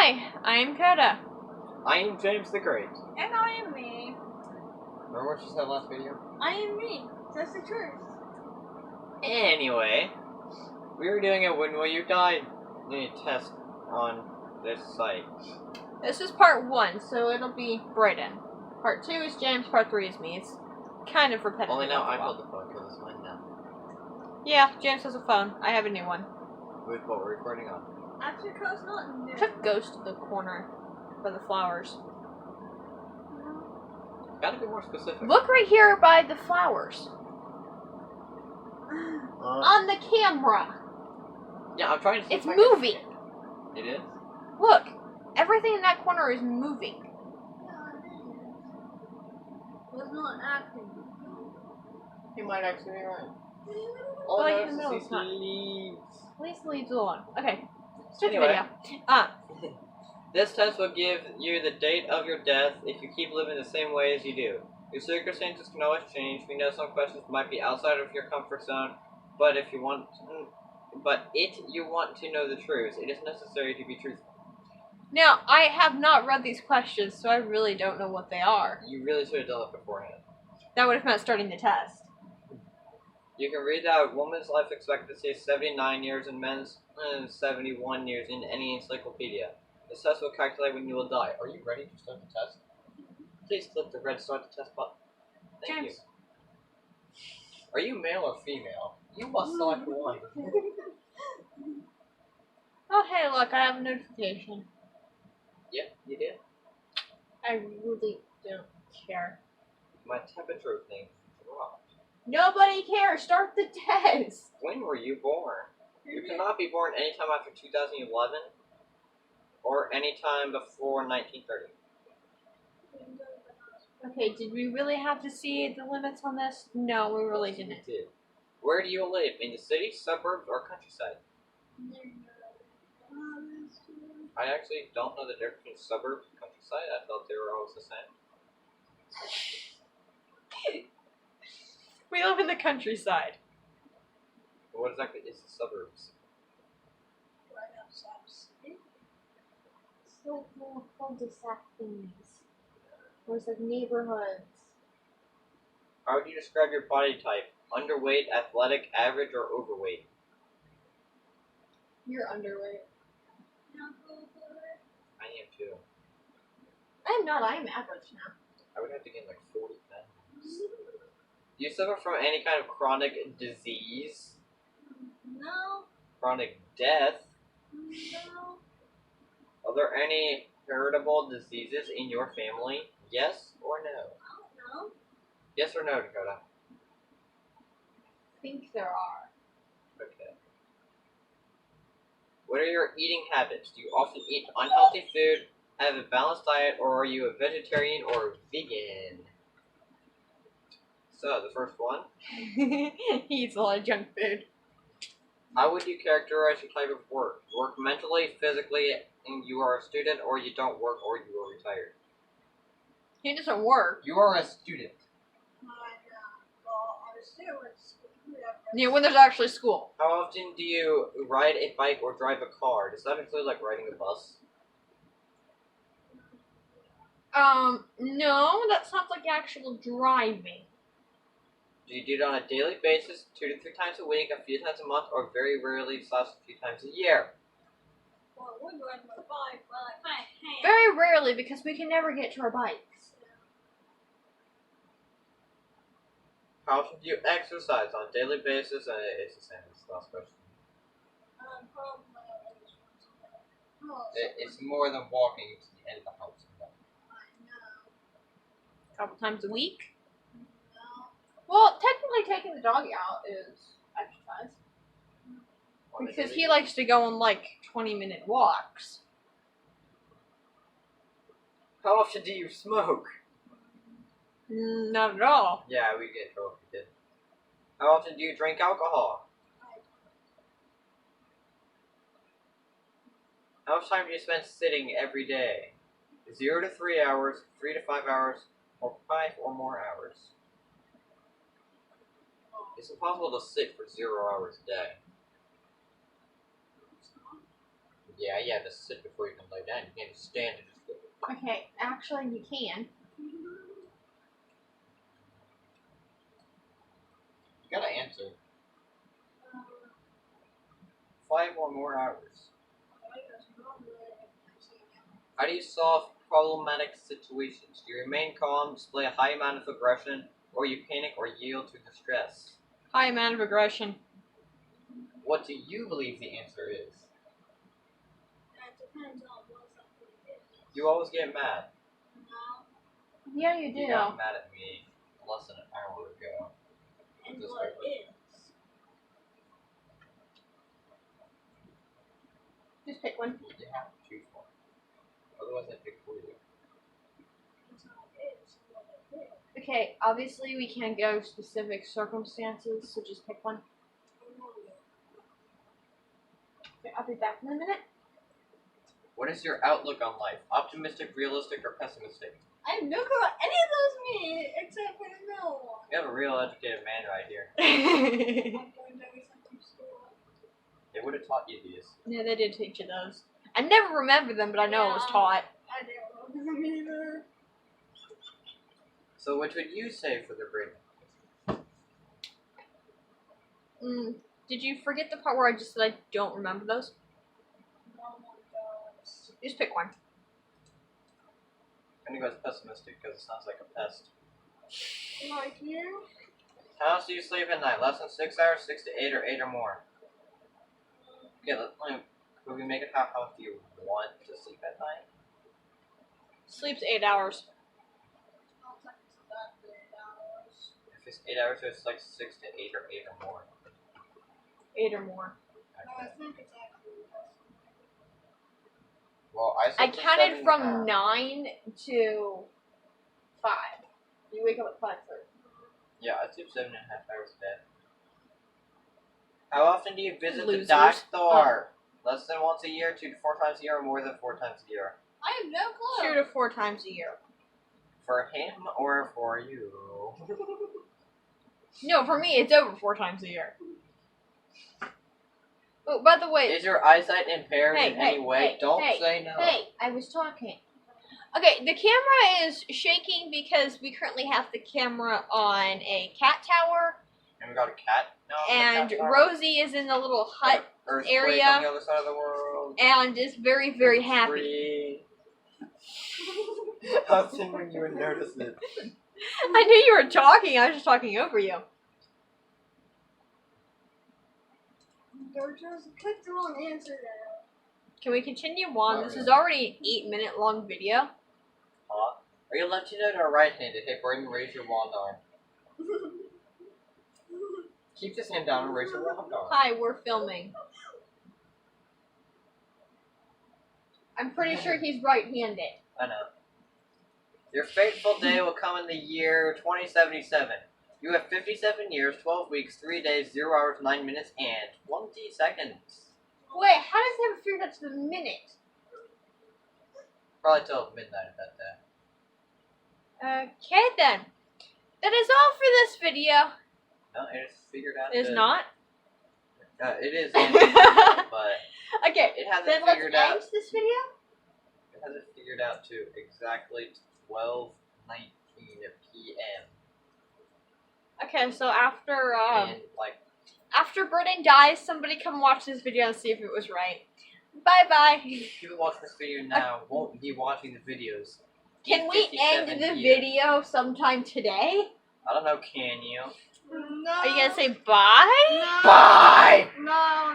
Hi, I am Coda. I am James the Great. And I am me. Remember what you said last video? I am me. That's the truth. Anyway, we were doing a When Will You Die test on this site. This is part 1, so it'll be Brayden. Part 2 is James, part 3 is me. It's kind of repetitive. Only now I hold the phone because it's mine now. Yeah, James has a phone. I have a new one. With what we're recording on. Actually, cause not new. Took Ghost to the corner for the flowers. Gotta be more specific. Look right here by the flowers. On the camera. Yeah, I'm trying to see It's if I can- moving. It is? Look, everything in that corner is moving. Was not acting. You might actually be right. Well, like I in the middle, noticed it's not. leaves. Leave the leaves alone. Okay. Start the Anyway. video. This test will give you the date of your death if you keep living the same way as you do. Your circumstances can always change. We know some questions might be outside of your comfort zone, but if you want to know the truth, it is necessary to be truthful. Now, I have not read these questions, so I really don't know what they are. You really should have done it beforehand. That would have meant starting the test. You can read that woman's life expectancy is 79 years and men's 71 years in any encyclopedia. This test will calculate when you will die. Are you ready to start the test? Please click the red start the test button. Thank James. you. Are you male or female? You must select one. Oh, hey, look, I have a notification. Yeah, you did. I really don't care. My temperature thing dropped. Nobody cares. Start the test. When were you born? You cannot be born anytime after 2011 or anytime before 1930. Okay, did we really have to see the limits on this? No, we really didn't. You did. Where do you live? In the city, suburbs, or countryside? I actually don't know the difference between suburbs and countryside. I thought they were always the same. We live in the countryside. But what exactly is the suburbs? Right outside the city. It's like little cul-de-sac things. Or it's like neighborhoods. How would you describe your body type? Underweight, athletic, average, or overweight? You're underweight. I am too. I'm not. I'm average now. I would have to gain like 40 pounds. Do you suffer from any kind of chronic disease? No. Chronic death? No. Are there any heritable diseases in your family? Yes or no? I don't know. Yes or no, Dakota? I think there are. Okay. What are your eating habits? Do you often eat unhealthy food, have a balanced diet, or are you a vegetarian or vegan? So, the first one. He eats a lot of junk food. How would you characterize your type of work? You work mentally, physically, and you are a student, or you don't work, or you are retired? He doesn't work. You are a student. Well, I assume it's. Yeah, when there's actually school. How often do you ride a bike or drive a car? Does that include, like, riding a bus? No, that sounds like actual driving. Do you do it on a daily basis, 2 to 3 times a week, a few times a month, or very rarely / a few times a year? Well, I would ride my bike, but I can't. Very rarely, because we can never get to our bikes. How often do you exercise on a daily basis? And it's the same as the last question. Probably at least once a day. Oh, It's more than walking to the end of the house. I know. A couple times a week. No. Well, technically taking the dog out is exercise. Because he likes to go on, like, 20-minute walks. How often do you smoke? Not at all. Yeah, we get in trouble if we did. How often do you drink alcohol? How much time do you spend sitting every day? 0 to 3 hours, 3 to 5 hours, or 5 or more hours? It's impossible to sit for 0 hours a day. Yeah, you have to sit before you can lay down. You can't just stand and just go. Okay, actually you can. You gotta answer. 5 or more hours. How do you solve problematic situations? Do you remain calm, display a high amount of aggression, or you panic or yield to distress? High amount of aggression. What do you believe the answer is? That depends on what something is. You always get mad. No, Yeah, you You do. got mad at me less than an hour ago. and This what way. is. Just pick one. You have to choose one. Otherwise, I pick for you. It's not is, what it is. Okay, obviously we can't go specific circumstances, so just pick one. Okay, I'll be back in a minute. What is your outlook on life? Optimistic, realistic, or pessimistic? I have no clue what any of those mean except for the middle one. You have a real educated man right here. I've learned everything from school. They would have taught you these. Yeah, they did teach you those. I never remember them, but I know it was taught. I don't know them either. So, which would you say for the brain? Did you forget the part where I just said I don't remember those? No one does. Just pick one. I'm gonna go with pessimistic because it sounds like a pest. Like you? How else do you sleep at night? Less than 6 hours, 6 to 8, or 8 or more? Okay, could we make it how do you want to sleep at night? Sleeps 8 hours. I'll take it to that 8 hours. If it's 8 hours, so it's like 6 to 8 or 8 or more. 8 or more. No, I think it's actually less. Well, I slept for counted 7 from hours. 9 to 5. You wake up at 5:30. Yeah, I sleep 7.5 hours a day. How often do you visit Losers. the doctor? Less than once a year, 2 to 4 times a year, or more than 4 times a year? I have no clue. 2 to 4 times a year. For him or for you? No, for me, it's over 4 times a year. Oh, by the way, Is your eyesight impaired Hey, in any way? Don't say no. Hey, I was talking. Okay, the camera is shaking because we currently have the camera on a cat tower, And we got a cat now. and Rosie is in the little hut Earthquake area. on the other side of the world. and is very, very It's happy. free. How soon when you would notice it? I knew you were talking, I was just talking over you. Just click the wrong answer there. Can we continue on? Not This is really. already an 8-minute long video. Huh? Are you left-handed or right-handed? Hey, Braden, raise your wand arm. Keep this hand down and raise your wand arm. Hi, we're filming. I'm pretty sure he's right-handed. I know. Your fateful day will come in the year 2077. You have 57 years, 12 weeks, 3 days, 0 hours, 9 minutes, and 20 seconds. Wait, how does he have figured out to the minute? Probably till midnight at that day. Okay then. That is all for this video. No, it is figured out. It is to- not? It is, but Okay, it hasn't then let's figured end out. this video. It hasn't figured out to exactly 12:19 p.m. Okay, so after and like after Britain dies, somebody come watch this video and see if it was right. Bye bye. people watching this video now won't be watching the videos. Can in we 57 end the years. video sometime today? I don't know. Can you? No. Are you gonna say bye? No. Bye. No.